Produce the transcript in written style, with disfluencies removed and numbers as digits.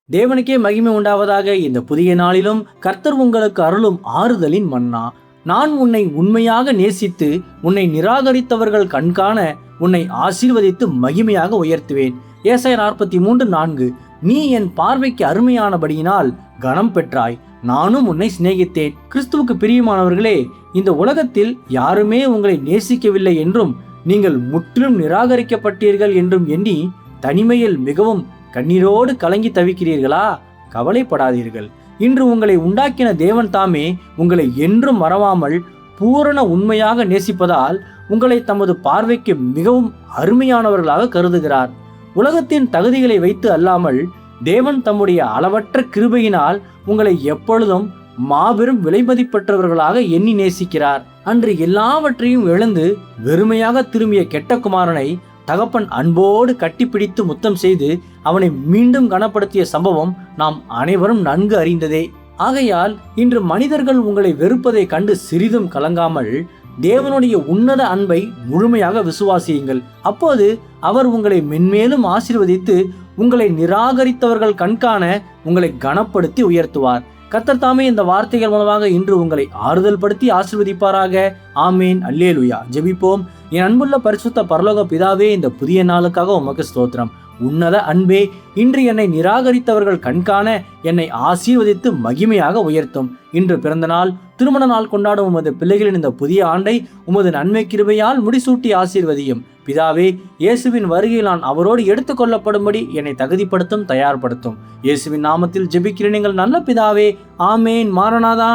தேவனுக்கே மகிமை உண்டாவதாக. இந்த புதிய நாளிலும் கர்த்தர் உங்களுக்கு அருளும் ஆறுதலின் மன்னா. நான் உன்னை உண்மையாக நேசித்து உன்னை நிராகரித்தவர்கள் கண்காண உன்னை ஆசீர்வதித்து மகிமையாக உயர்த்துவேன். ஏசாயா 43:4. நீ என் பார்வைக்கு அருமையானபடியினால் கனம் பெற்றாய், நானும் உன்னை சிநேகித்தேன். கிறிஸ்துவுக்கு பிரியமானவர்களே, இந்த உலகத்தில் யாருமே உங்களை நேசிக்கவில்லை என்றும் நீங்கள் முற்றிலும் நிராகரிக்கப்பட்டீர்கள் என்றும் எண்ணி தனிமையில் மிகவும் கண்ணீரோடு கலங்கி தவிக்கிறீர்களா? கவலைப்படாதீர்கள். இன்று உங்களை உண்டாக்கின தேவன் தாமே உங்களை என்றும் மறவாமல் பூரண உண்மையாக நேசிப்பதால் உங்களை தமது பார்வைக்கு மிகவும் அருமையானவர்களாக கருதுகிறார். உலகத்தின் தகுதிகளை வைத்து அல்லாமல் தேவன் தம்முடைய அளவற்ற கிருபையினால் உங்களை எப்பொழுதும் மாபெரும் விலைமதிப்பற்றவர்களாக எண்ணி நேசிக்கிறார். அன்று எல்லாவற்றையும் இழந்து வெறுமையாக திரும்பிய கெட்ட குமாரனை தகப்பன் அன்போடு கட்டிப்பிடித்து முத்தம் செய்து அவனை மீண்டும் கனப்படுத்திய சம்பவம் நாம் அனைவரும் நன்கு அறிந்ததே. ஆகையால் இன்று மனிதர்கள் உங்களை வெறுப்பதை கண்டு சிறிதும் கலங்காமல் தேவனுடைய உன்னத அன்பை முழுமையாக விசுவாசியுங்கள். அப்போது அவர் உங்களை மென்மேலும் ஆசீர்வதித்து உங்களை நிராகரித்தவர்கள் கண்காண உங்களை கனப்படுத்தி உயர்த்துவார். கர்த்தர் தாமே இந்த வார்த்தைகள் மூலமாக இன்று உங்களை ஆறுதல் படுத்தி ஆசீர்வதிப்பாராக. ஆமேன். அல்லேலூயா. ஜெபிப்போம். என் அன்புள்ள பரிசுத்த பரலோக பிதாவே, இந்த புதிய நாளுக்காக உமக்கு ஸ்தோத்திரம். உன்னத அன்பே, இன்று என்னை நிராகரித்தவர்கள் கண்காண என்னை ஆசீர்வதித்து மகிமையாக உயர்த்தும். இன்று பிறந்த நாள், திருமண நாள் கொண்டாடும் உமது பிள்ளைகளின் இந்த புதிய ஆண்டை உமது நன்மை கிருபையால் முடிசூட்டி ஆசீர்வதியும். பிதாவே, இயேசுவின் வருகையில் நான் அவரோடு எடுத்துக்கொள்ளப்படும்படி என்னை தகுதிப்படுத்தும், தயார்படுத்தும். இயேசுவின் நாமத்தில் ஜெபிக்கிறேன் எங்கள் நல்ல பிதாவே. ஆமேன். மாரநாதா.